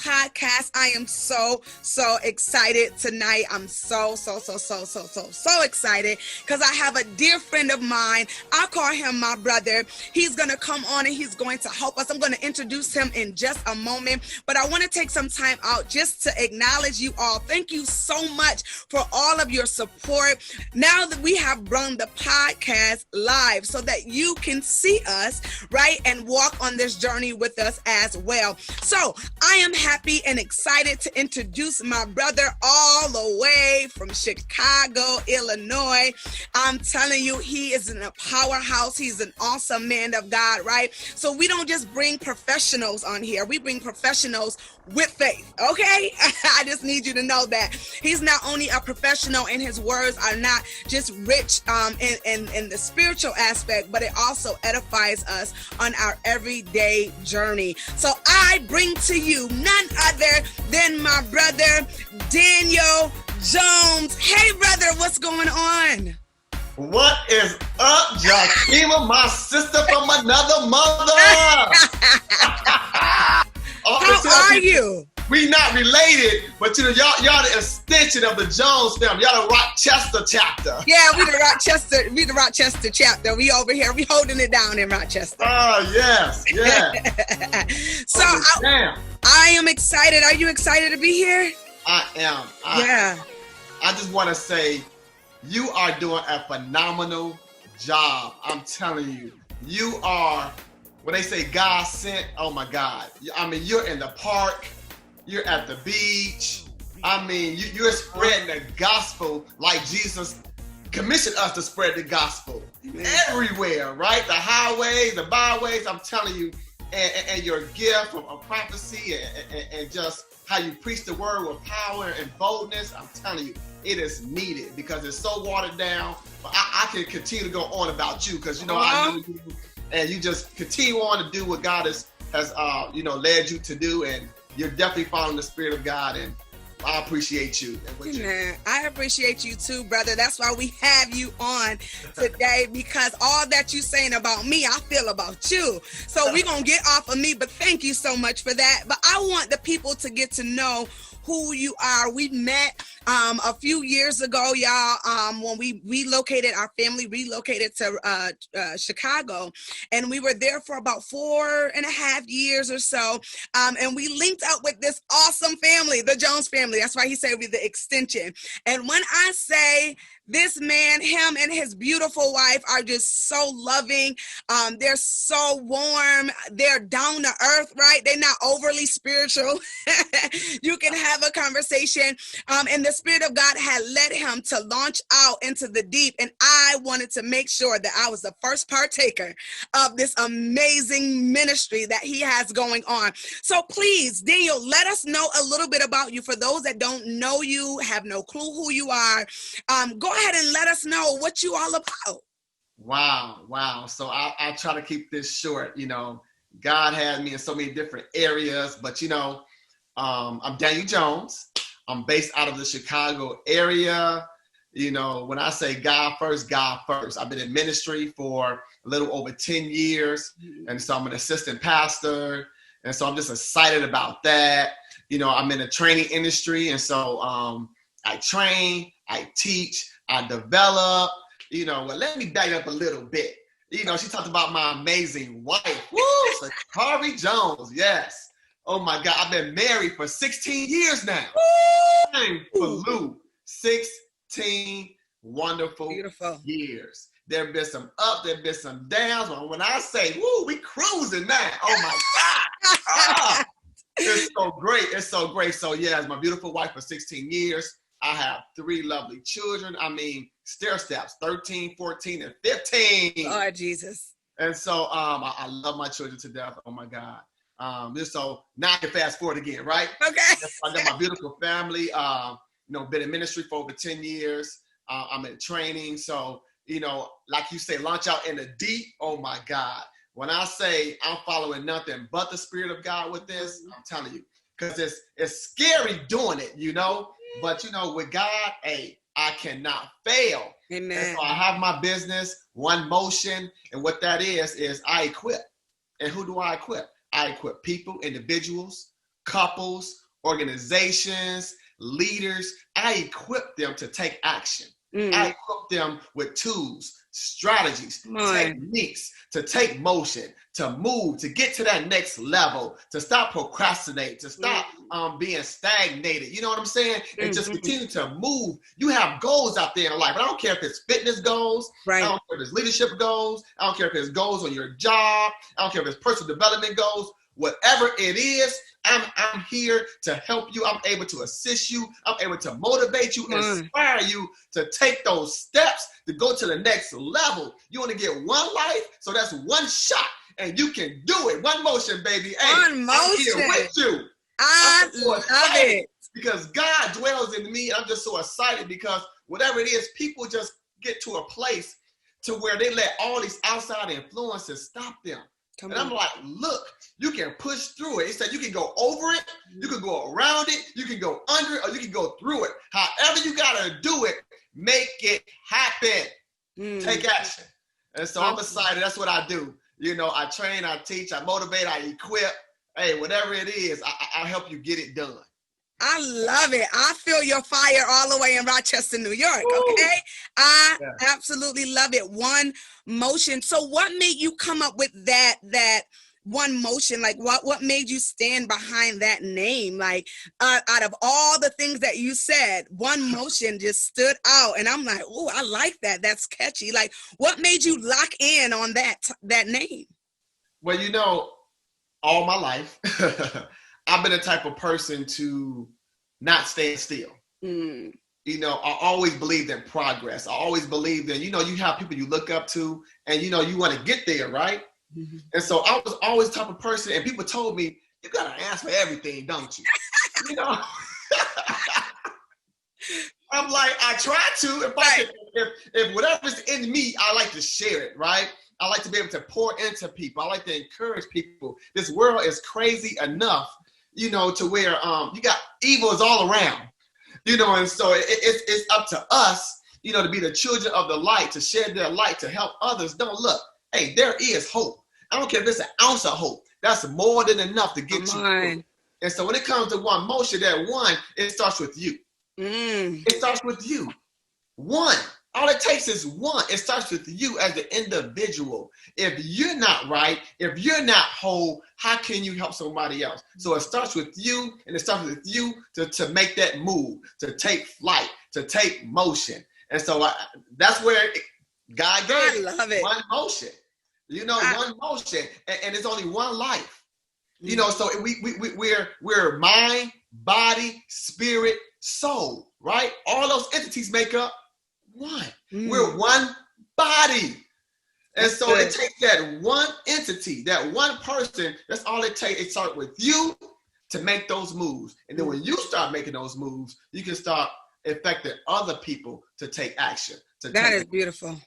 podcast. I am so excited tonight. I'm so excited because I have a dear friend of mine. I call him my brother. He's going to come on and he's going to help us. I'm going to introduce him in just a moment, but I want to take some time out just to acknowledge you all. Thank you so much for all of your support. Now that we have run the podcast live so that you can see us, right, and walk on this journey with us as well. So I am happy and excited to introduce my brother all the way from Chicago, Illinois. I'm telling you, he is in a powerhouse. He's an awesome man of God, right? So we don't just bring professionals on here. We bring professionals with faith, okay? I just need you to know that he's not only a professional and his words are not just rich in the spiritual aspect, but it also edifies us on our everyday journey. So I bring to you none other than my brother, Daniel Jones. Hey, brother, what's going on? What is up, Jakima, my sister from another mother? How are you? We not related, but you know, y'all the extension of the Jones family. Y'all the Rochester chapter. Yeah, we the Rochester chapter. We over here, we holding it down in Rochester. Oh, yes, yeah. So I am excited. Are you excited to be here? I am. I just want to say you are doing a phenomenal job. I'm telling you. You are, when they say God sent, oh my God. I mean, you're in the park. You're at the beach. I mean, you're spreading the gospel like Jesus commissioned us to spread the gospel everywhere, right? The highways, the byways, I'm telling you, and your gift of prophecy and just how you preach the word with power and boldness, I'm telling you, it is needed because it's so watered down. But I can continue to go on about you because, you know, I know you, and you just continue on to do what God has led you to do, and you're definitely following the Spirit of God, and I appreciate you. Man, I appreciate you too, brother. That's why we have you on today, because all that you're saying about me, I feel about you. So we're going to get off of me, but thank you so much for that. But I want the people to get to know who you are. We met a few years ago, y'all, when we our family relocated to Chicago, and we were there for about 4.5 years or so, and we linked up with this awesome family, the Jones family. That's why he said we're the extension. And when I say this man, him and his beautiful wife are just so loving. They're so warm. They're down to earth, right? They're not overly spiritual. You can have a conversation. And the Spirit of God had led him to launch out into the deep. And I wanted to make sure that I was the first partaker of this amazing ministry that he has going on. So please, Daniel, let us know a little bit about you. For those that don't know you, have no clue who you are, go ahead and let us know what you all about. Wow. So I'll try to keep this short. You know, God has me in so many different areas, but you know, I'm Daniel Jones. I'm based out of the Chicago area. You know, when I say God first, God first. I've been in ministry for a little over 10 years. And so I'm an assistant pastor. And so I'm just excited about that. You know, I'm in the training industry. And so I train, I teach, I develop. You know, well, let me back up a little bit. You know, she talked about my amazing wife. Woo, Sakari Jones. Yes. Oh my God. I've been married for 16 years now. For Lou. 16 wonderful years. There have been some ups, there have been some downs. But when I say, woo, we cruising now. Oh my God. It's so great. It's so great. So yeah, it's my beautiful wife for 16 years. I have 3 lovely children. I mean, stair steps, 13, 14, and 15. Oh, Jesus. And so I love my children to death. Oh my God. So now I can fast forward again, right? Okay. I got my beautiful family. You know, been in ministry for over 10 years. I'm in training. So, you know, like you say, launch out in the deep. Oh my God. When I say I'm following nothing but the Spirit of God with this, I'm telling you, because it's scary doing it, you know. But, you know, with God, hey, I cannot fail. Amen. And so I have my business, One Motion. And what that is I equip. And who do I equip? I equip people, individuals, couples, organizations, leaders. I equip them to take action. I equip them with tools, strategies, techniques to take motion, to move, to get to that next level, to stop procrastinating, to stop being stagnated. You know what I'm saying? And just continue to move. You have goals out there in life. I don't care if it's fitness goals. Right. I don't care if it's leadership goals. I don't care if it's goals on your job. I don't care if it's personal development goals. Whatever it is, I'm here to help you. I'm able to assist you. I'm able to motivate you, inspire you to take those steps to go to the next level. You want to get one life, so that's one shot, and you can do it. One motion, baby. One motion. I'm here with you. I love it. Because God dwells in me. I'm just so excited because whatever it is, people just get to a place to where they let all these outside influences stop them. I'm like, look, you can push through it. It said you can go over it, you can go around it, you can go under it, or you can go through it. However you got to do it, make it happen. Take action. And so I'm excited. That's what I do. You know, I train, I teach, I motivate, I equip. Hey, whatever it is, I'll help you get it done. I love it. I feel your fire all the way in Rochester, New York. Okay. I absolutely love it. One motion. So what made you come up with that one motion? Like what made you stand behind that name? Like out of all the things that you said, one motion just stood out. And I'm like, oh, I like that. That's catchy. Like what made you lock in on that name? Well, you know, all my life, I've been the type of person to not stand still. You know, I always believed in progress. I always believed in, you know, you have people you look up to and, you know, you want to get there, right? And so I was always the type of person, and people told me, you got to ask for everything, don't you? You know? I'm like, I try to. If whatever's in me, I like to share it, right? I like to be able to pour into people. I like to encourage people. This world is crazy enough, you know, to where you got evil is all around, you know, and so it's up to us, you know, to be the children of the light, to share their light, to help others. Don't look, hey, there is hope. I don't care if it's an ounce of hope. That's more than enough to get you through. And so when it comes to one motion, that one, it starts with you. It starts with you. One. All it takes is one. It starts with you as the individual. If you're not right, if you're not whole, how can you help somebody else? So it starts with you, and it starts with you to make that move, to take flight, to take motion. And so that's where God gave one motion. You know, one motion, and it's only one life. You know, so we're mind, body, spirit, soul, right? All those entities make up one. We're one body. And so it takes that one entity, that one person, that's all it takes. It starts with you to make those moves. And then when you start making those moves, you can start affecting other people to take action. That is beautiful.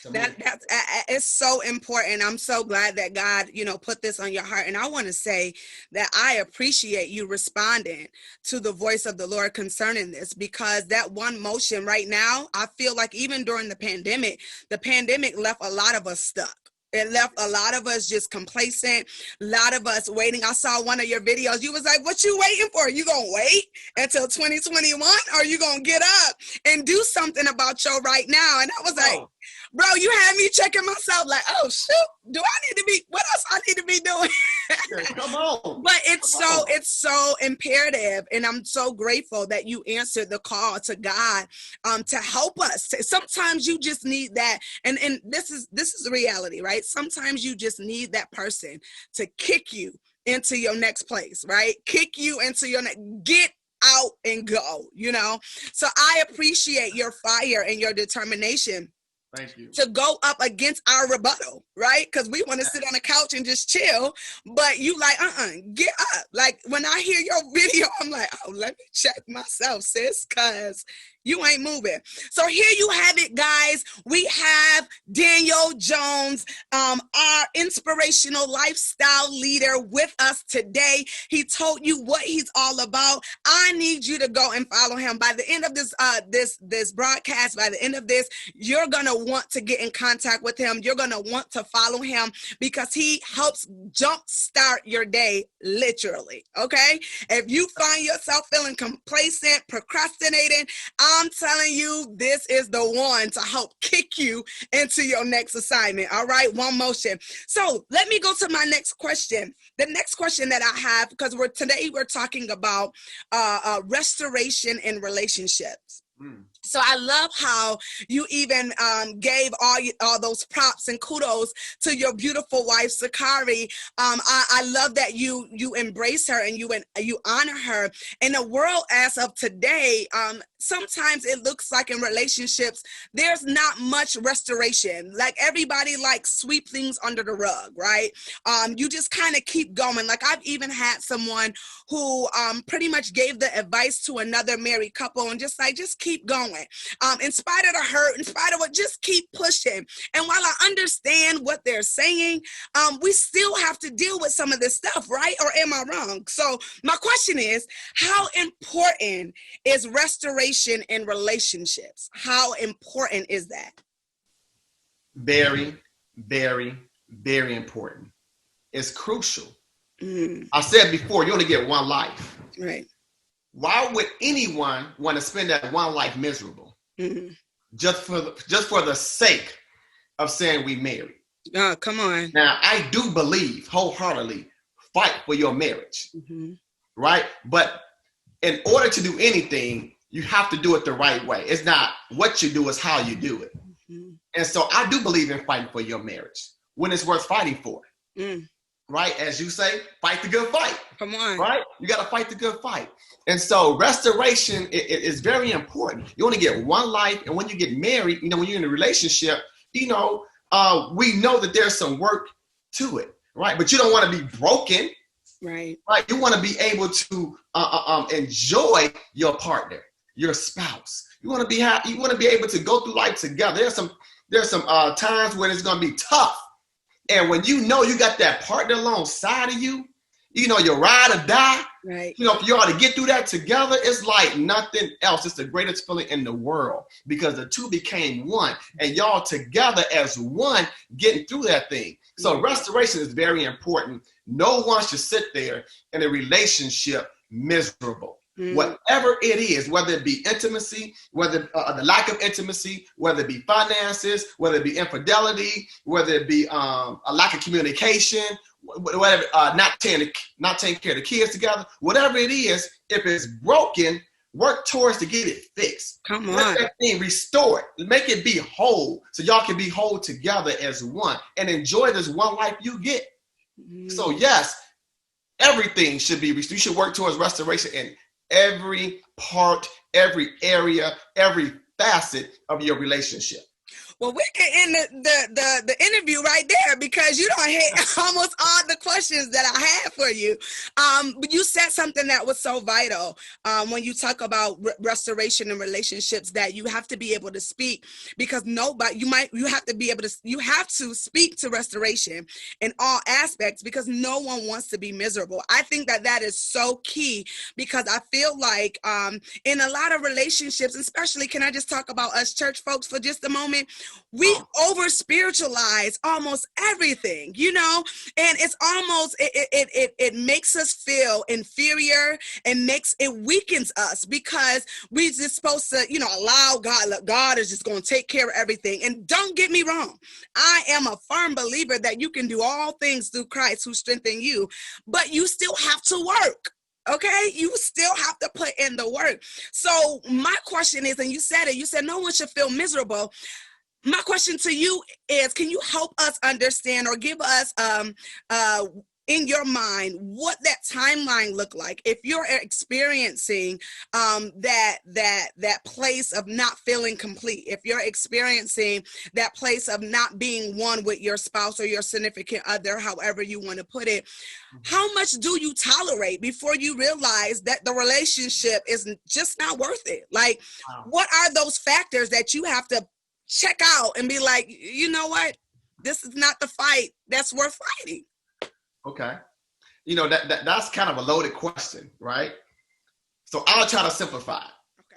That's it's so important. I'm so glad that God, you know, put this on your heart. And I want to say that I appreciate you responding to the voice of the Lord concerning this, because that one motion right now, I feel like even during the pandemic left a lot of us stuck. It left a lot of us just complacent, a lot of us waiting. I saw one of your videos. You was like, what you waiting for? You going to wait until 2021? Or you going to get up and do something about your right now? And I was like, bro, you had me checking myself like, oh, shoot, what else I need to be doing? Come on. But it's so imperative. And I'm so grateful that you answered the call to God to help us. Sometimes you just need that. And this is the reality, right? Sometimes you just need that person to kick you into your next place, right? Kick you into your get out and go, you know? So I appreciate your fire and your determination. Thank you. To go up against our rebuttal, right? Because we want to sit on the couch and just chill, but you like, get up. Like when I hear your video, I'm like, oh, let me check myself, sis, because You ain't moving. So here you have it, guys. We have Daniel Jones, our inspirational lifestyle leader, with us today. He told you what he's all about. I need you to go and follow him. By the end of this broadcast, by the end of this, you're gonna want to get in contact with him. You're gonna want to follow him because he helps jumpstart your day, literally. Okay. If you find yourself feeling complacent, procrastinating, I'm telling you, this is the one to help kick you into your next assignment. All right, one motion. So let me go to my next question. The next question that I have, because today we're talking about restoration in relationships. So I love how you even gave all those props and kudos to your beautiful wife, Sakari. I love that you embrace her and you honor her. In a world as of today, sometimes it looks like in relationships, there's not much restoration. Like everybody likes sweep things under the rug, right? You just kind of keep going. Like I've even had someone who pretty much gave the advice to another married couple and just keep going. In spite of the hurt, in spite of what, just keep pushing. And while I understand what they're saying, we still have to deal with some of this stuff, right? Or am I wrong? So my question is, how important is restoration in relationships? How important is that? Very, very, very important. It's crucial. I said before, you only get one life. Right. Why would anyone want to spend that one life miserable? Just for the sake of saying we married? Oh, come on. Now, I do believe wholeheartedly, fight for your marriage, right? But in order to do anything, you have to do it the right way. It's not what you do, it's how you do it. And so I do believe in fighting for your marriage when it's worth fighting for. Right? As you say, fight the good fight. Come on. Right? You got to fight the good fight. And so restoration is very important. You only get one life. And when you get married, when you're in a relationship, we know that there's some work to it. Right? But you don't want to be broken. Right. Right? You want to be able to enjoy your partner, your spouse. You want to be happy. You want to be able to go through life together. There's some times when it's going to be tough. And when you got that partner alongside of you, your ride or die, right. If you ought to get through that together, it's like nothing else. It's the greatest feeling in the world because the two became one and y'all together as one getting through that thing. So restoration is very important. No one should sit there in a relationship miserable. Whatever it is, whether it be intimacy, whether the lack of intimacy, whether it be finances, whether it be infidelity, whether it be a lack of communication, whatever, not taking care of the kids together, whatever it is, if it's broken, work towards to get it fixed. Come on. Let that thing restore it. Make it be whole so y'all can be whole together as one and enjoy this one life you get. So yes, everything should be restored. You should work towards restoration in every part, every area, every facet of your relationship. Well, we can end the interview right there because you don't hit almost all the questions that I had for you. But you said something that was so vital when you talk about restoration in relationships, that you have to be able to speak, because you have to speak to restoration in all aspects, because no one wants to be miserable. I think that is so key, because I feel like in a lot of relationships, especially, can I just talk about us church folks for just a moment? We over spiritualize almost everything, and it's almost, it makes us feel inferior and it weakens us, because we're just supposed to, allow God is just going to take care of everything. And don't get me wrong, I am a firm believer that you can do all things through Christ who strengthens you, but you still have to work. Okay, you still have to put in the work. So my question is, and you said no one should feel miserable. My question to you is, can you help us understand or give us in your mind what that timeline look like if you're experiencing that place of not feeling complete, if you're experiencing that place of not being one with your spouse or your significant other, however you want to put it. How much do you tolerate before you realize that the relationship is just not worth it? Like, what are those factors that you have to check out and be like, you know what, this is not the fight that's worth fighting? Okay. That's kind of a loaded question, right? So I'll try to simplify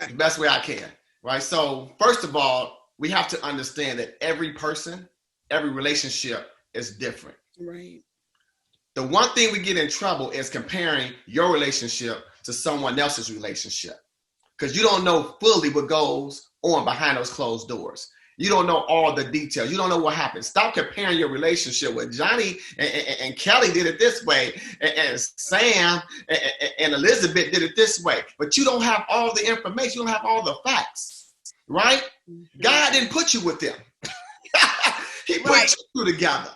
it the best way I can, right? So first of all, we have to understand that every person, every relationship is different. Right. The one thing we get in trouble is comparing your relationship to someone else's relationship, because you don't know fully what goes on behind those closed doors. You don't know all the details. You don't know what happens. Stop comparing your relationship with Johnny and Kelly did it this way, and Sam and Elizabeth did it this way. But you don't have all the information. You don't have all the facts, right? Mm-hmm. God didn't put you with them. He put you two together.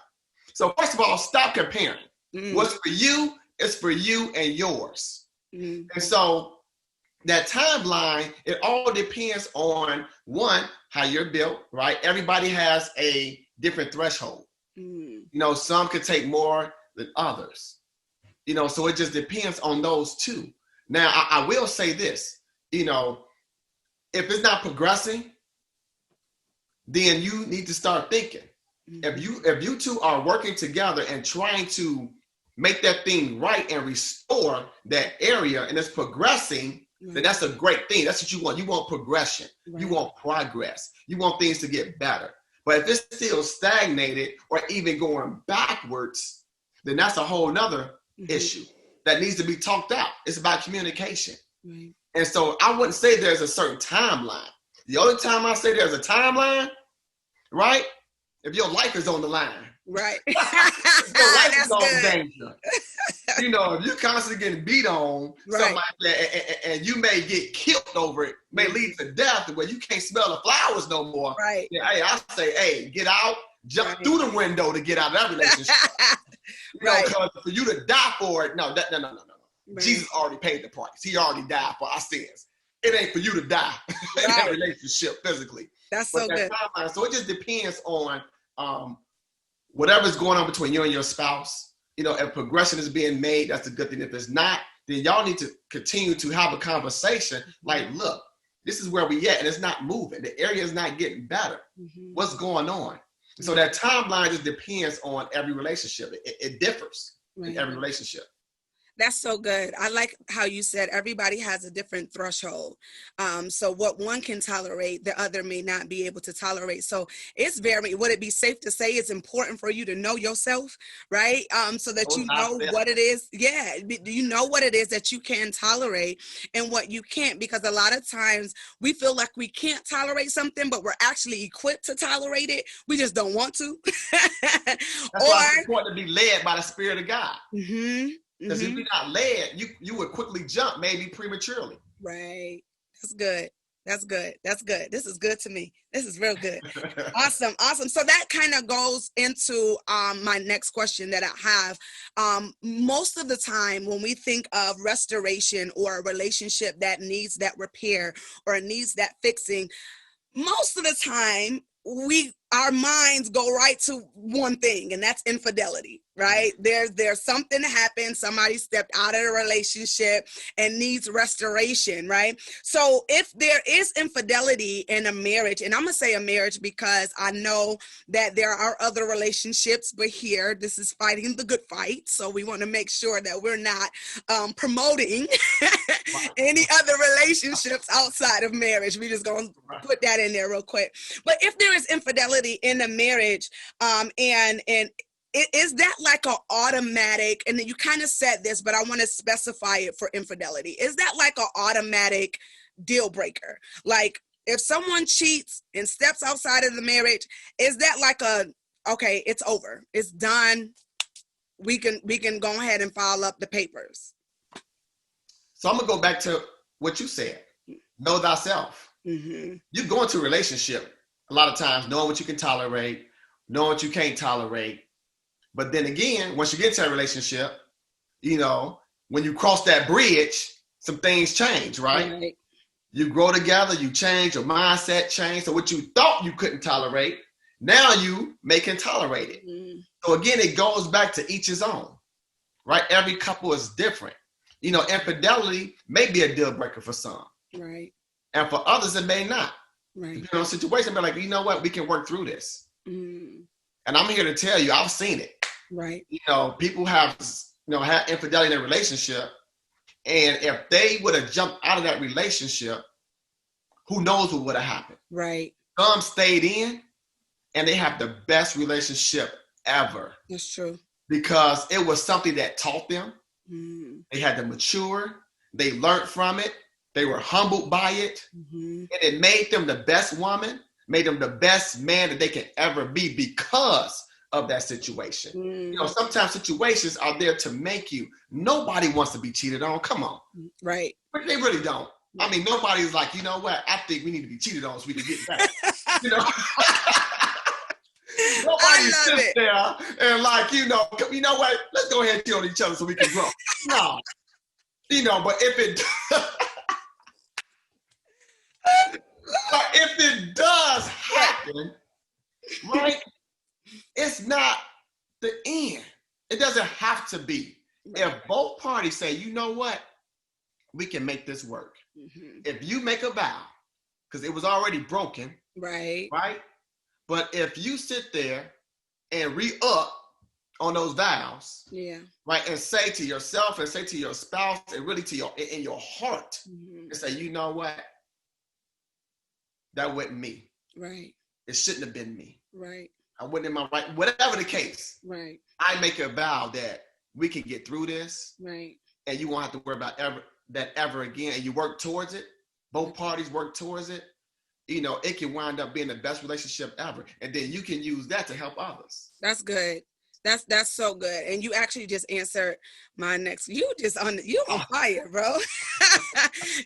So first of all, stop comparing. Mm-hmm. What's for you is for you and yours. Mm-hmm. And so that timeline, it all depends on, one, how you're built, right? Everybody has a different threshold. Mm. Some could take more than others. So it just depends on those two. Now, I will say this, if it's not progressing, then you need to start thinking. Mm-hmm. If you two are working together and trying to make that thing right and restore that area, and it's progressing, then that's a great thing. That's what you want. You want progression. Right. You want progress. You want things to get better. But if it's still stagnated or even going backwards, then that's a whole nother issue that needs to be talked out. It's about communication. Right. And so I wouldn't say there's a certain timeline. The only time I say there's a timeline, right? If your life is on the line. Right. Your life is on danger. If you're constantly getting beat on, something like that, and you may get killed over it, may lead to death where you can't smell the flowers no more. Right. Yeah, I say, get out, jump through the window to get out of that relationship. Because for you to die for it, no. Right. Jesus already paid the price. He already died for our sins. It ain't for you to die in that relationship physically. That's so good. So it just depends on whatever's going on between you and your spouse. If progression is being made, that's a good thing. If it's not, then y'all need to continue to have a conversation. Like, look, this is where we at, and it's not moving. The area is not getting better. Mm-hmm. What's going on? Mm-hmm. So that timeline just depends on every relationship. It differs in every relationship. That's so good. I like how you said everybody has a different threshold. So what one can tolerate, the other may not be able to tolerate. So would it be safe to say it's important for you to know yourself, right? So that you know what it is. Yeah. Do you know what it is that you can tolerate and what you can't? Because a lot of times we feel like we can't tolerate something, but we're actually equipped to tolerate it. We just don't want to. That's why it's important to be led by the Spirit of God. Mm-hmm. Because if you're not led, you would quickly jump, maybe prematurely. Right. That's good. That's good. That's good. This is good to me. This is real good. Awesome. Awesome. So that kind of goes into my next question that I have. Most of the time when we think of restoration or a relationship that needs that repair or needs that fixing, most of the time our minds go right to one thing, and that's infidelity, right? There's something happened. Somebody stepped out of a relationship and needs restoration, right? So if there is infidelity in a marriage, and I'm going to say a marriage because I know that there are other relationships, but here, this is fighting the good fight. So we want to make sure that we're not promoting any other relationships outside of marriage. We're just going to put that in there real quick. But if there is infidelity in a marriage, and is that like an automatic, and then you kind of said this, but I want to specify it for infidelity. Is that like an automatic deal breaker? Like if someone cheats and steps outside of the marriage, is that like okay, it's over, it's done, we can go ahead and file up the papers? So I'm gonna go back to what you said. Know thyself. Mm-hmm. You go into a relationship a lot of times knowing what you can tolerate, knowing what you can't tolerate. But then again, once you get into a relationship, you know, when you cross that bridge, some things change, right? You grow together, you change, your mindset change. So what you thought you couldn't tolerate, now you can tolerate it. Mm-hmm. So again, it goes back to each his own, right? Every couple is different. You know, infidelity may be a deal breaker for some. Right. And for others, it may not. Right. Depending on the situation, but like, you know what? We can work through this. Mm. And I'm here to tell you, I've seen it. Right. You know, people have, had infidelity in their relationship. And if they would have jumped out of that relationship, who knows what would have happened? Right. Some stayed in and they have the best relationship ever. That's true. Because it was something that taught them. Mm. They had to mature. They learned from it. They were humbled by it. Mm-hmm. And it made them the best woman, made them the best man that they can ever be because of that situation. Mm. You know, sometimes situations are there to make you. Nobody wants to be cheated on. Come on. Right. But they really don't. I mean, nobody's like, you know what? I think we need to be cheated on so we can get back. You know? Nobody sits there and like, you know what? Let's go ahead and kill each other so we can grow. No. You know, but if it does happen, right, it's not the end. It doesn't have to be. If both parties say, you know what, we can make this work. Mm-hmm. If you make a vow, because it was already broken, right? But if you sit there and re-up on those vows, right, and say to yourself and say to your spouse and really in your heart, mm-hmm. and say, you know what, that wasn't me. Right. It shouldn't have been me. Right. I wasn't in my right. Whatever the case. Right. I make a vow that we can get through this. Right. And you won't have to worry about ever again. And you work towards it. Both parties work towards it. You know, it can wind up being the best relationship ever. And then you can use that to help others. That's good. That's so good. And you actually just answered my next, you on fire, bro.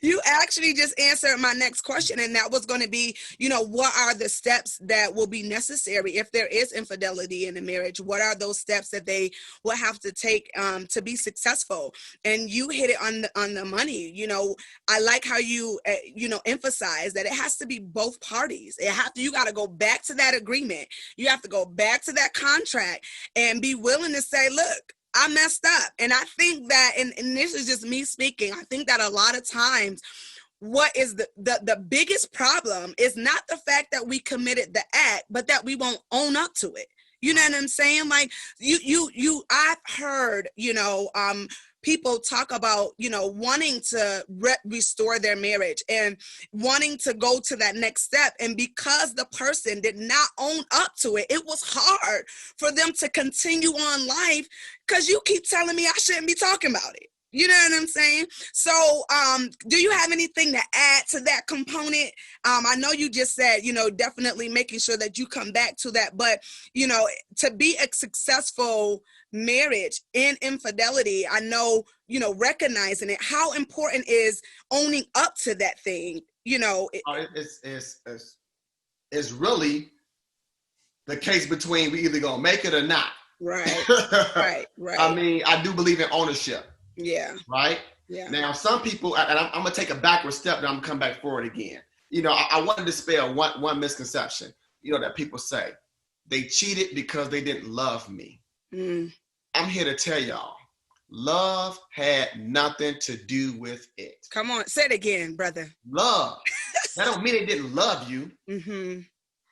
You actually just answered my next question. And that was going to be, you know, what are the steps that will be necessary if there is infidelity in a marriage? What are those steps that they will have to take to be successful? And you hit it on the money. You know, I like how you, emphasize that it has to be both parties. You got to go back to that agreement. You have to go back to that contract and be willing to say, look, I messed up. And I think that, and this is just me speaking, I think that a lot of times what is the biggest problem is not the fact that we committed the act, but that we won't own up to it. You know what I'm saying? Like I've heard, people talk about, wanting to restore their marriage and wanting to go to that next step. And because the person did not own up to it, it was hard for them to continue on life because you keep telling me I shouldn't be talking about it. You know what I'm saying? So do you have anything to add to that component? I know you just said, definitely making sure that you come back to that. But, to be a successful marriage in infidelity, I know, recognizing it, how important is owning up to that thing? It's really the case between we either gonna make it or not. Right, right. I mean, I do believe in ownership. Yeah. Right? Yeah. Now, some people, and I'm going to take a backward step, and I'm going to come back forward again. I want to dispel one misconception, that people say. They cheated because they didn't love me. Mm. I'm here to tell y'all, love had nothing to do with it. Come on, say it again, brother. Love. That don't mean they didn't love you. Mm-hmm.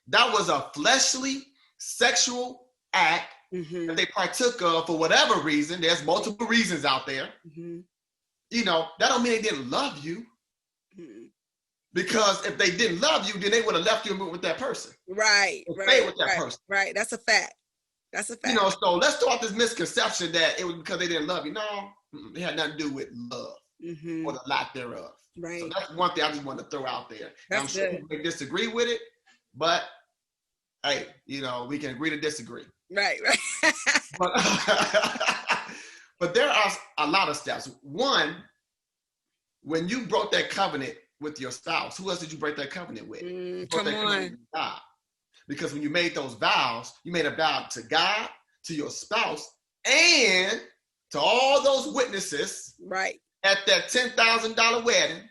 That was a fleshly, sexual act that they partook of for whatever reason. There's multiple reasons out there. Mm-hmm. That don't mean they didn't love you. Mm-hmm. Because if they didn't love you, then they would have left you and moved with that person. Right. Stay with that person. Right. That's a fact. So let's start this misconception that it was because they didn't love you. No, it had nothing to do with love or the lack thereof. Right. So that's one thing I just want to throw out there. I'm sure people may disagree with it, but hey, we can agree to disagree. Right. But there are a lot of steps. One, when you broke that covenant with your spouse, who else did you break that covenant with? Come on. God. Because when you made those vows, you made a vow to God, to your spouse and to all those witnesses Right. at that $10,000 wedding.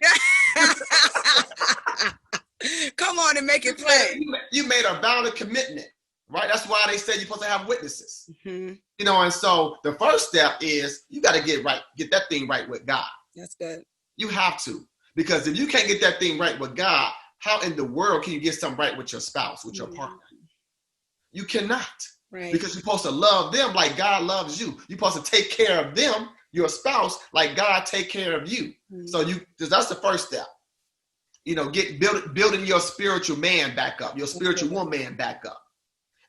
Come on and make it plain. You made a vow of commitment, right? That's why they say you're supposed to have witnesses. Mm-hmm. You know, and so the first step is you got to get that thing right with God. That's good. You have to, because if you can't get that thing right with God, how in the world can you get something right with your spouse, with your partner? You cannot. Right. Because you're supposed to love them like God loves you. You're supposed to take care of them, your spouse, like God take care of you. Mm-hmm. So that's the first step. You know, building your spiritual man back up, your spiritual woman back up.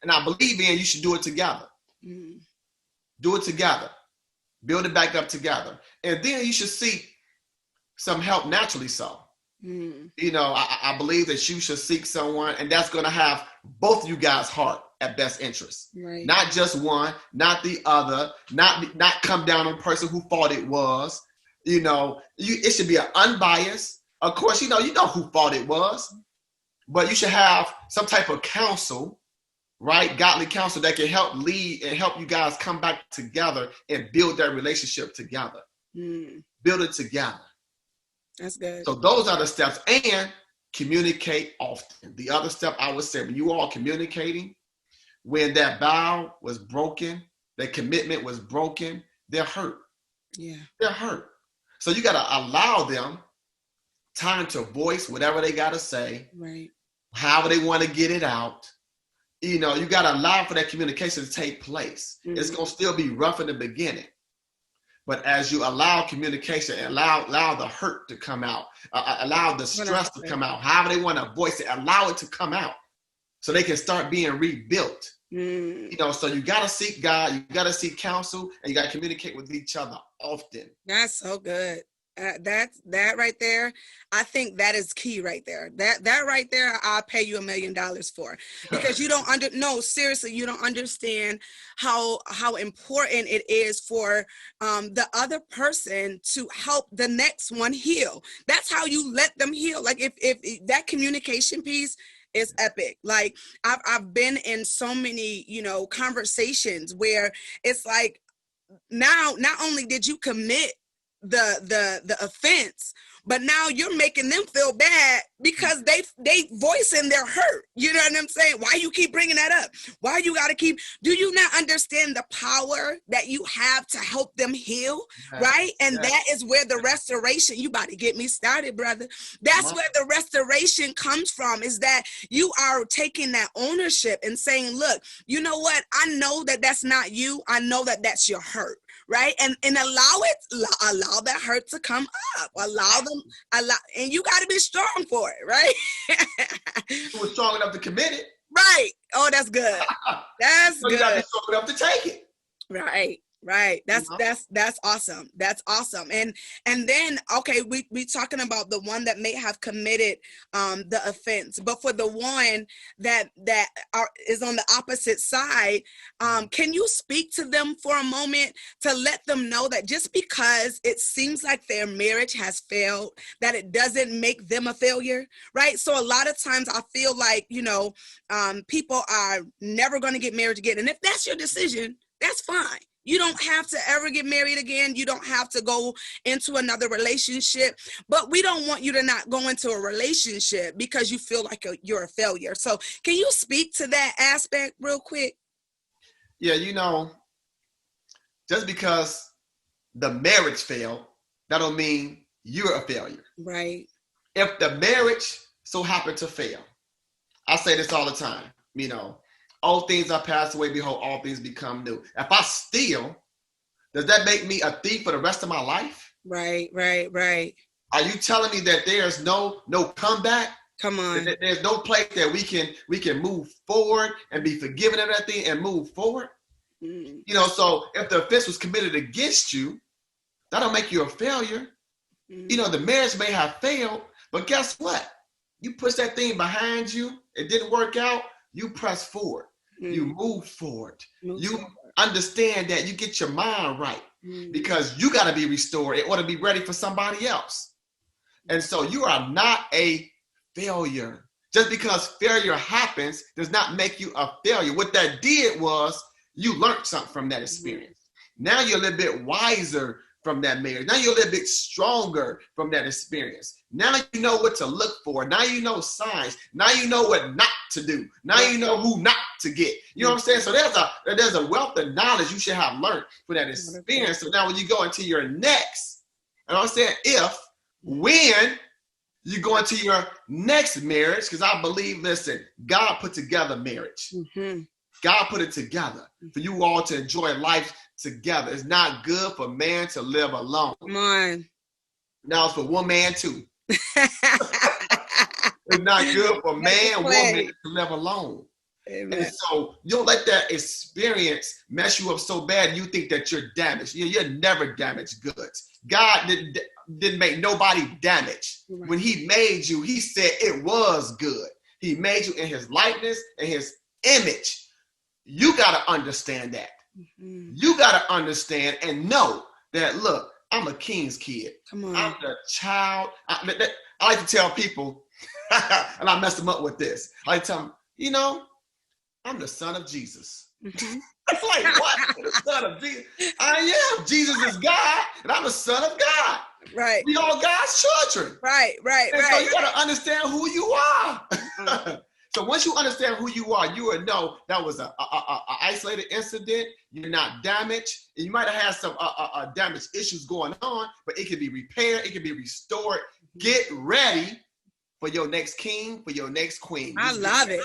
And I believe you should do it together. Mm-hmm. Do it together. Build it back up together. And then you should seek some help naturally so. Mm-hmm. You know, I believe that you should seek someone, and that's going to have both you guys' heart at best interest. Right. Not just one, not the other, not come down on the person who thought it was. You know, it should be an unbiased. Of course, you know who thought it was, but you should have some type of counsel, right? Godly counsel that can help lead and help you guys come back together and build that relationship together. Build it together. That's good. So those are the steps, and communicate often. The other step I would say, when you all communicating, when that vow was broken, that commitment was broken, they're hurt. Yeah. They're hurt. So you got to allow them time to voice whatever they got to say, right? However they want to get it out. You know, you got to allow for that communication to take place. Mm-hmm. It's going to still be rough in the beginning. But as you allow communication and allow the hurt to come out, allow the stress to come out, however they want to voice it, allow it to come out so they can start being rebuilt. Mm. You know, so you got to seek God, you got to seek counsel, and you got to communicate with each other often. That's so good. That right there, I think that is key right there. That right there, I'll pay you $1 million for, because you don't seriously, you don't understand how important it is for the other person to help the next one heal. That's how you let them heal. Like if that communication piece is epic. Like I've been in so many, conversations where it's like, now not only did you commit the offense, but now you're making them feel bad because they voicing their hurt. You know what I'm saying? Why you keep bringing that up? Why you got to keep? Do you not understand the power that you have to help them heal? Right? And that is where the restoration. You about to get me started, brother. That's where the restoration comes from. Is that you are taking that ownership and saying, "Look, you know what? I know that that's not you. I know that that's your hurt." Right. And allow that hurt to come up. Allow, and you got to be strong for it. Right. You were strong enough to commit it. Right. Oh, that's good. That's so good. You got to be strong enough to take it. Right. Right. That's awesome. That's awesome. And then, okay, we talking about the one that may have committed the offense, but for the one that is on the opposite side, can you speak to them for a moment to let them know that just because it seems like their marriage has failed, that it doesn't make them a failure, right? So a lot of times I feel like, people are never going to get married again. And if that's your decision, that's fine. You don't have to ever get married again. You don't have to go into another relationship, but we don't want you to not go into a relationship because you feel like you're a failure. So can you speak to that aspect real quick? Yeah, just because the marriage failed, that don't mean you're a failure. Right. If the marriage so happened to fail, I say this all the time, all things are passed away, behold, all things become new. If I steal, does that make me a thief for the rest of my life? Right. Are you telling me that there's no comeback? Come on. That there's no place that we can move forward and be forgiven of that thing and move forward? Mm. So if the offense was committed against you, that don't make you a failure. Mm. The marriage may have failed, but guess what? You push that thing behind you, it didn't work out, you press forward. You move forward. Understand that you get your mind right because you got to be restored in order to be ready for somebody else. And so you are not a failure. Just because failure happens does not make you a failure. What that did was You learned something from that experience. Now you're a little bit wiser from that marriage. Now you're a little bit stronger from that experience. Now you know what to look for. Now you know signs. Now you know what not to do. Now you know who not to get. You know what I'm saying? So there's a wealth of knowledge you should have learned for that experience. So now when you go into your next, and I'm saying when you go into your next marriage, because I believe, listen, God put together marriage. Mm-hmm. God put it together for you all to enjoy life together. It's not good for man to live alone. Come on. Now it's for one man too. It's not good for man, woman to live alone. Amen. And so you don't let that experience mess you up so bad you think that you're damaged. You're never damaged goods. God didn't make nobody damaged. Right. When he made you, he said it was good. He made you in his likeness and his image. You got to understand that. Mm-hmm. You got to understand and know that, look, I'm a king's kid. Come on. I'm the child. I like to tell people, and I messed them up with this. I like to tell them, I'm the son of Jesus. Mm-hmm. Like, what? The son of Jesus? I am. Jesus is God, and I'm the son of God. Right. We all God's children. Right. And so you got to understand who you are. Mm-hmm. So once you understand who you are, you will know that was a isolated incident. You're not damaged. You might have had some damaged issues going on, but it can be repaired. It can be restored. Get ready for your next king, for your next queen. I love it.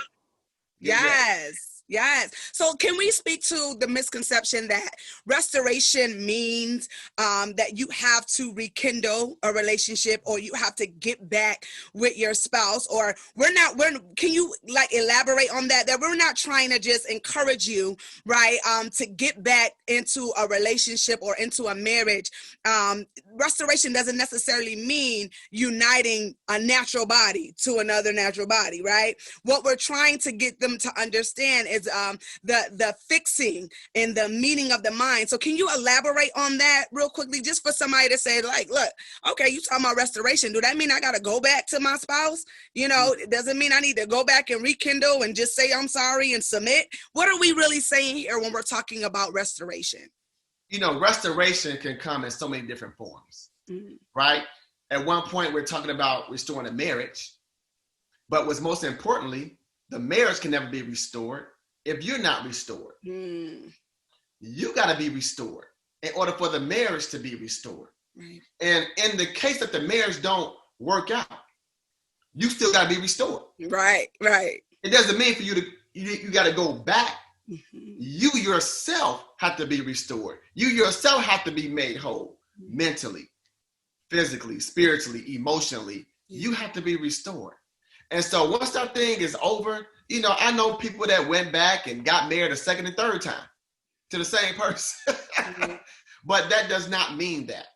Yes. So can we speak to the misconception that restoration means that you have to rekindle a relationship or you have to get back with your spouse? Or can you elaborate on that? That we're not trying to just encourage you, right, to get back into a relationship or into a marriage. Restoration doesn't necessarily mean uniting a natural body to another natural body, right? What we're trying to get them to understand is the fixing and the meaning of the mind. So can you elaborate on that real quickly, just for somebody to say, like, look, okay, you talking about restoration. Do that mean I got to go back to my spouse? It doesn't mean I need to go back and rekindle and just say I'm sorry and submit. What are we really saying here when we're talking about restoration? Restoration can come in so many different forms, right? At one point, we're talking about restoring a marriage, but what's most importantly, the marriage can never be restored if you're not restored. You got to be restored in order for the marriage to be restored. Right. And in the case that the marriage don't work out, you still got to be restored. Right. It doesn't mean for you got to go back. Mm-hmm. You yourself have to be restored. You yourself have to be made whole, mentally, physically, spiritually, emotionally. You have to be restored. And so once that thing is over, I know people that went back and got married a second and third time to the same person. Mm-hmm. But that does not mean that.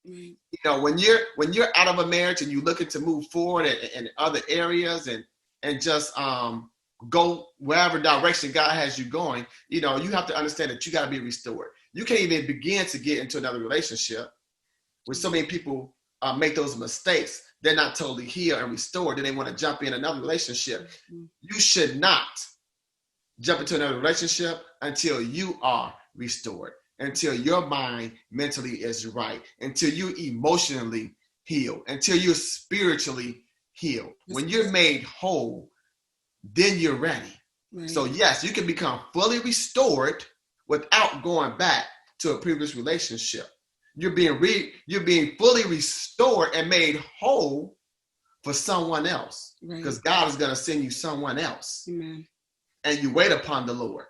Mm-hmm. When you're out of a marriage and you're looking to move forward in other areas and just go wherever direction God has you going, you have to understand that you got to be restored. You can't even begin to get into another relationship when so many people make those mistakes. They're not totally healed and restored, then they want to jump in another relationship. You should not jump into another relationship until you are restored, until your mind mentally is right, until you emotionally heal, until you're spiritually healed. When you're made whole, then you're ready. Right. So yes, you can become fully restored without going back to a previous relationship. You're being fully restored and made whole for someone else, because God is going to send you someone else. Amen. And you wait upon the Lord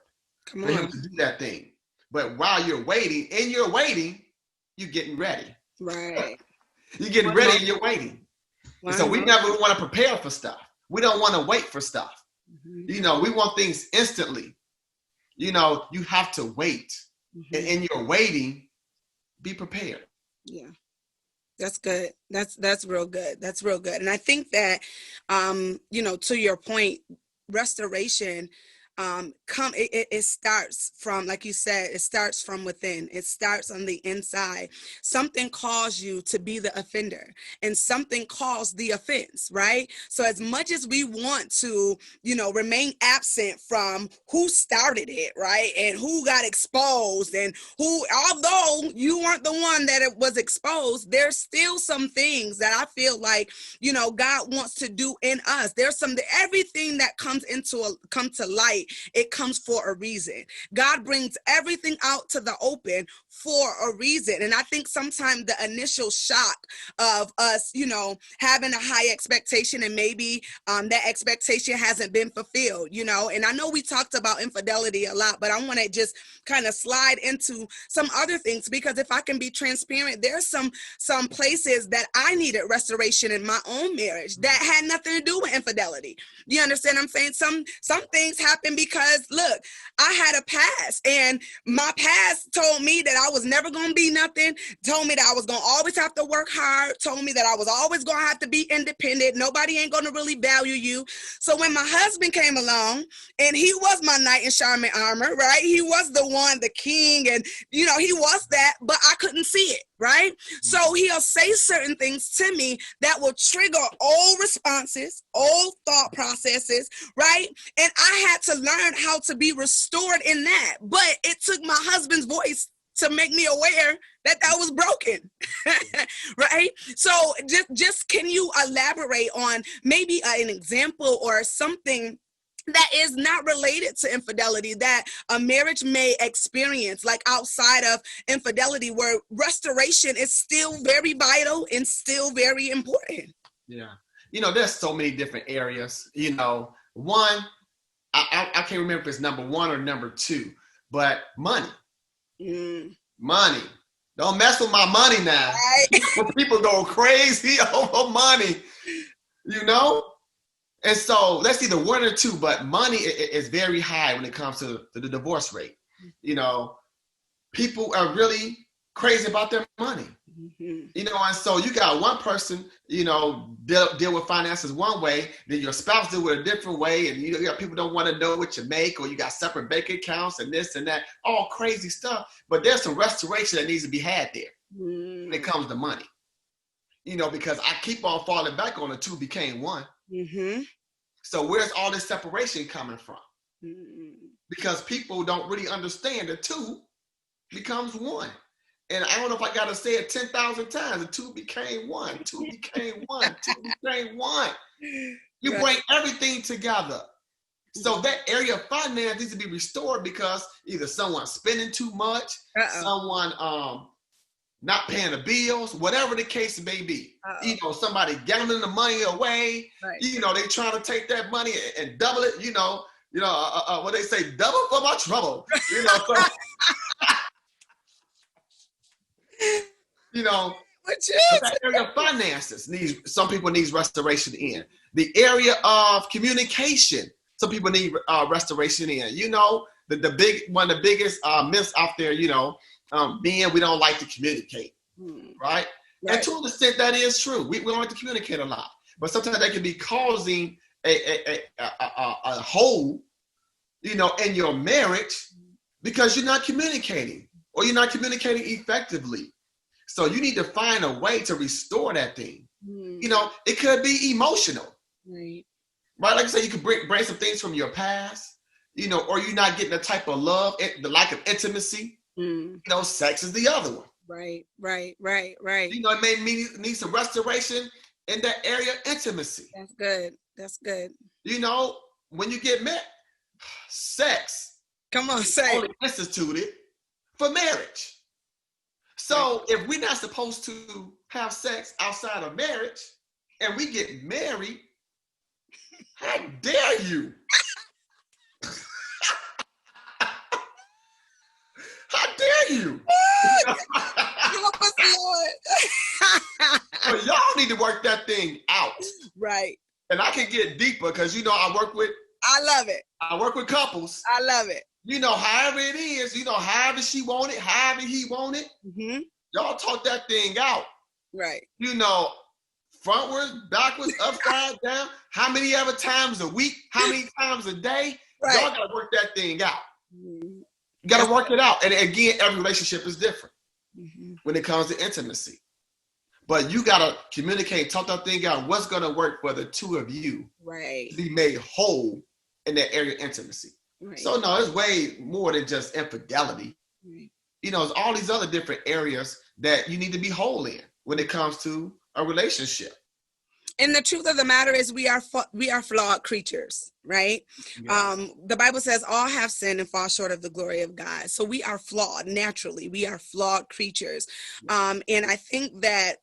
for him to do that thing. But while you're waiting, you're getting ready. Right. You're getting ready and you're waiting. And so we never want to prepare for stuff. We don't want to wait for stuff. Mm-hmm. We want things instantly. You have to wait. Mm-hmm. And in your waiting, be prepared. Yeah. That's good. That's real good. That's real good. And I think that, to your point, restoration it starts from, like you said, it starts from within. It starts on the inside. Something caused you to be the offender, and something caused the offense, right? So as much as we want to, remain absent from who started it, right, and who got exposed, and who, although you weren't the one that it was exposed, there's still some things that I feel like, God wants to do in us. There's everything that come to light, it comes for a reason. God brings everything out to the open for a reason. And I think sometimes the initial shock of us, having a high expectation, and maybe that expectation hasn't been fulfilled, and I know we talked about infidelity a lot, but I want to just kind of slide into some other things, because if I can be transparent, there's some places that I needed restoration in my own marriage that had nothing to do with infidelity. You understand what I'm saying? Some things happen because, look, I had a past, and my past told me that I was never going to be nothing, told me that I was going to always have to work hard, told me that I was always going to have to be independent. Nobody ain't going to really value you. So when my husband came along, and he was my knight in shining armor, right? He was the one, the king, and, he was that, but I couldn't see it. Right? So he'll say certain things to me that will trigger old responses, old thought processes, right? And I had to learn how to be restored in that. But it took my husband's voice to make me aware that was broken. Right? So just can you elaborate on maybe an example or something that is not related to infidelity that a marriage may experience, like outside of infidelity, where restoration is still very vital and still very important? Yeah. There's so many different areas. One, I can't remember if it's number one or number two, but money. Money. Don't mess with my money now. Right. People go crazy over money, And so let's either one or two, but money is very high when it comes to the divorce rate. People are really crazy about their money. And so you got one person, deal with finances one way, then your spouse deal with a different way, and you got people don't want to know what you make, or you got separate bank accounts and this and that, all crazy stuff. But there's some restoration that needs to be had there when it comes to money. Because I keep on falling back on the two became one. So where's all this separation coming from? Because people don't really understand the two becomes one. And I don't know if I got to say it 10,000 times. The two became one. Two became one. Two became one. You bring everything together. So that area of finance needs to be restored because either someone's spending too much, someone not paying the bills, whatever the case may be. Somebody gambling the money away. Right. They trying to take that money and double it. What they say, double for my trouble. So, that area of finances some people need restoration in. The area of communication, some people need restoration in. One of the biggest myths out there, being we don't like to communicate, right? And to an extent, that is true. We don't like to communicate a lot, but sometimes that can be causing a hole, in your marriage because you're not communicating or you're not communicating effectively. So you need to find a way to restore that thing. It could be emotional, right? Like I said, you could bring some things from your past, or you're not getting the type of love, the lack of intimacy. Sex is the other one. Right. It may need some restoration in that area of intimacy. That's good. When you get married, sex. Come on, say only instituted for marriage. So if we're not supposed to have sex outside of marriage and we get married, how dare you? How dare you? Help us, Lord. So y'all need to work that thing out. Right. And I can get deeper because, I work with couples. I love it. However it is, however she want it, however he want it, y'all talk that thing out. Right. Frontwards, backwards, upside down, how many other times a week, how many times a day, Y'all got to work that thing out. Mm-hmm. You got to work it out. And again, every relationship is different when it comes to intimacy. But you got to communicate, talk that thing out. What's going to work for the two of you to be made whole in that area of intimacy. Right. So, no, it's way more than just infidelity. Right. You know, it's all these other different areas that you need to be whole in when it comes to a relationship. And the truth of the matter is we are flawed creatures, right? Yes. The Bible says all have sinned and fall short of the glory of God. So we are flawed naturally. We are flawed creatures. And I think that,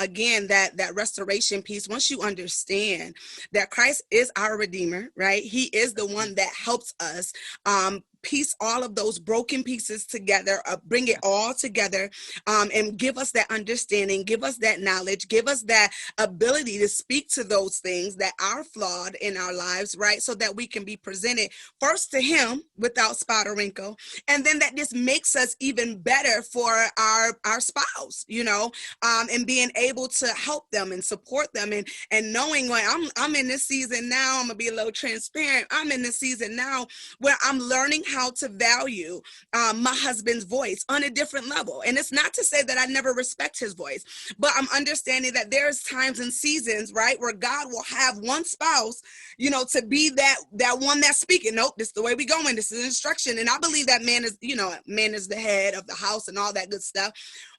again, that restoration piece, once you understand that Christ is our Redeemer, right? He is the one that helps us piece all of those broken pieces together, bring it all together, and give us that understanding, give us that knowledge, give us that ability to speak to those things that are flawed in our lives, right? So that we can be presented first to him without spot or wrinkle. And then that just makes us even better for our spouse, you know, and being able to help them and support them and knowing when I'm in this season now, I'm gonna be a little transparent. I'm in this season now where I'm learning how to value my husband's voice on a different level. And it's not to say that I never respect his voice, but I'm understanding that there's times and seasons, right, where God will have one spouse, you know, to be that one that's speaking. Nope, this is the way we going. This is instruction. And I believe that man is the head of the house and all that good stuff.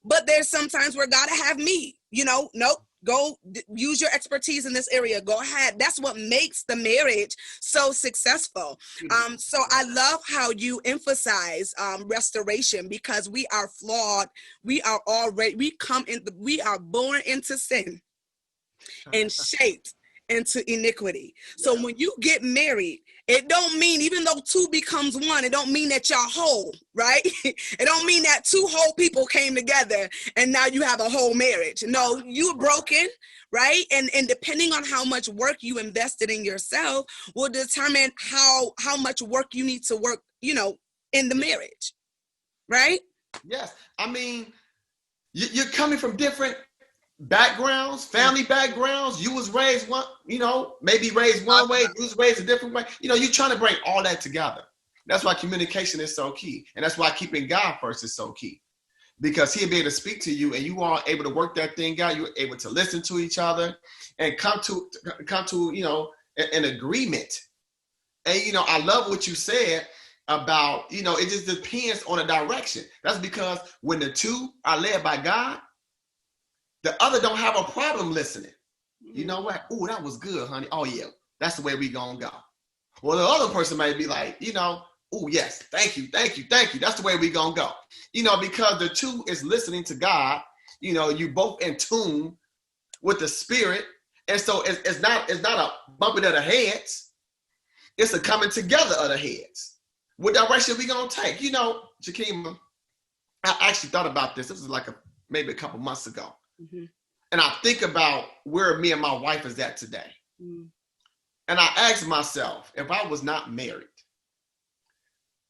But there's sometimes where God will have me, you know, nope. Go use your expertise in this area. Go ahead. That's what makes the marriage so successful. So I love how you emphasize restoration, because we are flawed. We are born into sin and shaped into iniquity. So when you get married, it don't mean, even though two becomes one, it don't mean that y'all whole, right? It don't mean that two whole people came together and now you have a whole marriage. No, you're broken, right? And depending on how much work you invested in yourself will determine how much work you need to work, you know, in the marriage, right? Yes. I mean, you're coming from different backgrounds, family backgrounds. You was raised one, you know, maybe raised one way, you was raised a different way. You know, you're trying to bring all that together. That's why communication is so key. And that's why keeping God first is so key. Because he'll be able to speak to you and you are able to work that thing out. You're able to listen to each other and come to, you know, an agreement. And, you know, I love what you said about, you know, it just depends on the direction. That's because when the two are led by God, the other don't have a problem listening. You know what? Oh, that was good, honey. Oh, yeah, that's the way we gonna go. Well, the other person might be like, you know, oh, yes, thank you. That's the way we gonna go. You know, because the two is listening to God. You know, you both in tune with the Spirit, and so it's not a bumping of the heads. It's a coming together of the heads. What direction we gonna take? You know, Jakima, I actually thought about this. This was like maybe a couple months ago. Mm-hmm. And I think about where me and my wife is at today. Mm-hmm. And I asked myself, if I was not married,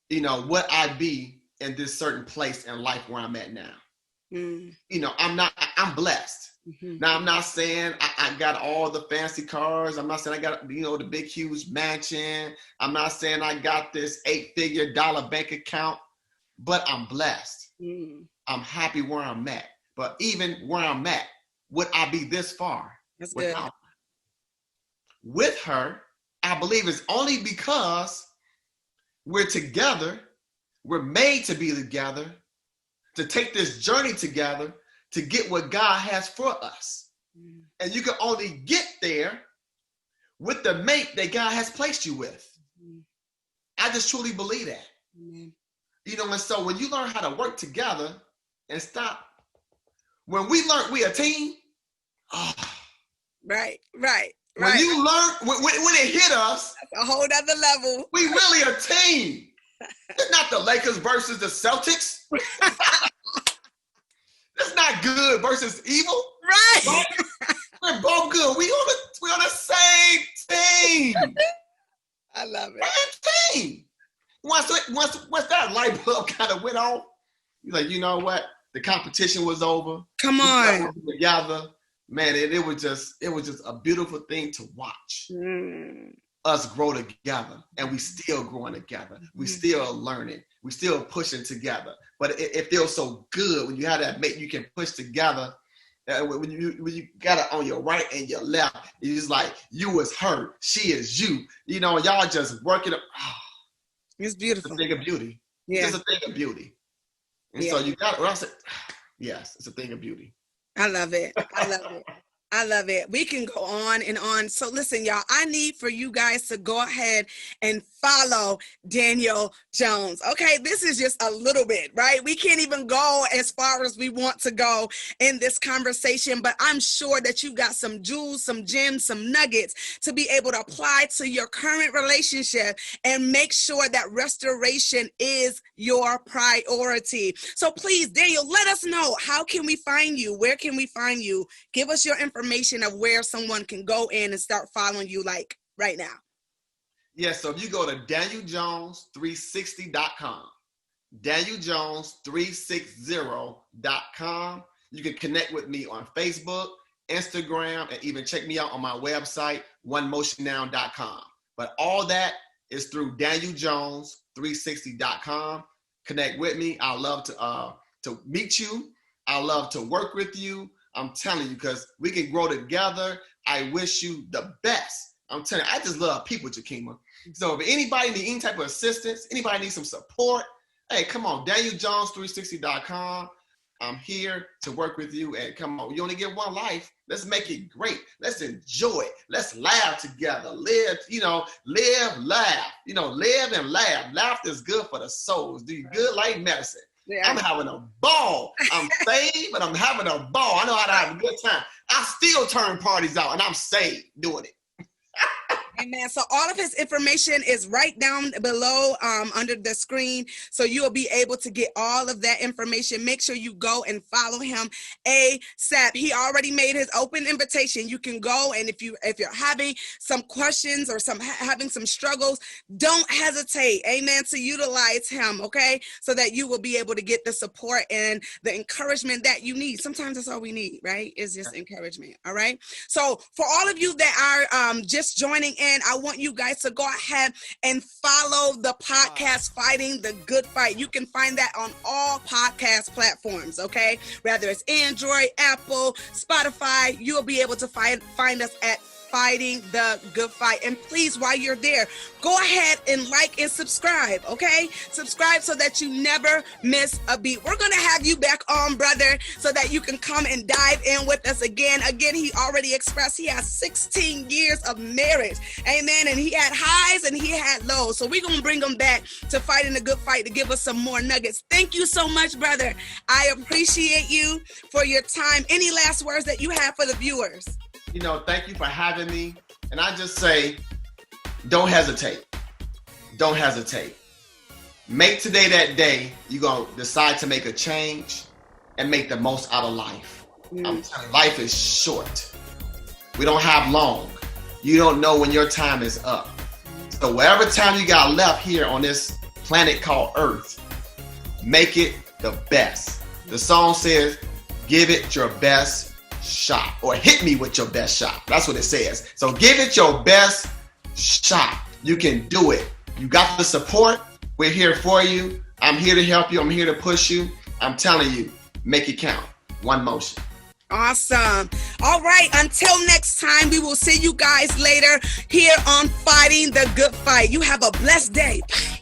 you know, would I be in this certain place in life where I'm at now? Mm-hmm. You know, I'm blessed. Mm-hmm. Now, I'm not saying I got all the fancy cars. I'm not saying I got, you know, the big, huge mansion. I'm not saying I got this $8-figure bank account, but I'm blessed. Mm-hmm. I'm happy where I'm at. But even where I'm at, would I be this far without her? With her, I believe it's only because we're together, we're made to be together, to take this journey together, to get what God has for us. Mm. And you can only get there with the mate that God has placed you with. Mm. I just truly believe that. Mm. You know, and so when you learn how to work together and stop, when we learn we a team, right. When you learn, when it hit us, that's a whole other level. We really a team. It's not the Lakers versus the Celtics. That's not good versus evil. Right. We're both good. We on the same team. I love it. Same team. Once that light bulb kind of went off, you're like, you know what? The competition was over. Come on. Together. Man, it was just a beautiful thing to watch. us grow together, and we still growing together. We still learning. We still pushing together. But it feels so good when you have that mate you can push together. When you got it on your right and your left, it's like you is her, she is you. You know, y'all just working up. Oh, it's beautiful. It's a thing of beauty. Yeah. It's a thing of beauty. And so you got it. When I said, yes, it's a thing of beauty. I love it. I love it. I love it. We can go on and on. So listen, y'all, I need for you guys to go ahead and follow Daniel Jones. Okay, this is just a little bit, right? We can't even go as far as we want to go in this conversation, but I'm sure that you got some jewels, some gems, some nuggets to be able to apply to your current relationship and make sure that restoration is your priority. So please, Daniel, let us know, how can we find you? Where can we find you? Give us your information of where someone can go in and start following you like right now. Yes, so if you go to DanielJones360.com, DanielJones360.com, you can connect with me on Facebook, Instagram, and even check me out on my website, onemotionnow.com. But all that is through DanielJones360.com. Connect with me. I love to meet you. I love to work with you. I'm telling you, because we can grow together. I wish you the best. I'm telling you, I just love people, Jakima. So if anybody need any type of assistance, anybody needs some support, hey, come on, DanielJones360.com. I'm here to work with you. And come on, you only get one life. Let's make it great. Let's enjoy it. Let's laugh together. Live, laugh. Live and laugh. Laughter is good for the souls. Do you good like medicine. Yeah. I'm having a ball. I'm saved, but I'm having a ball. I know how to have a good time. I still turn parties out, and I'm saved doing it. Amen. So all of his information is right down below under the screen. So you'll be able to get all of that information. Make sure you go and follow him ASAP. He already made his open invitation. You can go, and if you're having some questions or having some struggles, don't hesitate, amen, to utilize him, okay? So that you will be able to get the support and the encouragement that you need. Sometimes that's all we need, right? Is just encouragement. All right. So for all of you that are just joining in, I want you guys to go ahead and follow the podcast, Fighting the Good Fight. You can find that on all podcast platforms, okay? Whether it's Android, Apple, Spotify, you'll be able to find us at Fighting the Good Fight. And please, while you're there, go ahead and like and subscribe, okay? Subscribe so that you never miss a beat. We're going to have you back on, brother, so that you can come and dive in with us again. Again, he already expressed he has 16 years of marriage, amen, and he had highs and he had lows. So we're going to bring him back to Fighting the Good Fight to give us some more nuggets. Thank you so much, brother. I appreciate you for your time. Any last words that you have for the viewers? Thank you for having me. And I just say, don't hesitate. Don't hesitate. Make today that day you're going to decide to make a change and make the most out of life. I'm telling you, life is short. We don't have long. You don't know when your time is up. So whatever time you got left here on this planet called Earth, make it the best. The song says, give it your best shot, or hit me with your best shot. That's what it says. So give it your best shot. You can do it. You got the support. We're here for you. I'm here to help you. I'm here to push you. I'm telling you, make it count. One motion. Awesome. All right. Until next time, we will see you guys later here on Fighting the Good Fight. You have a blessed day. Bye.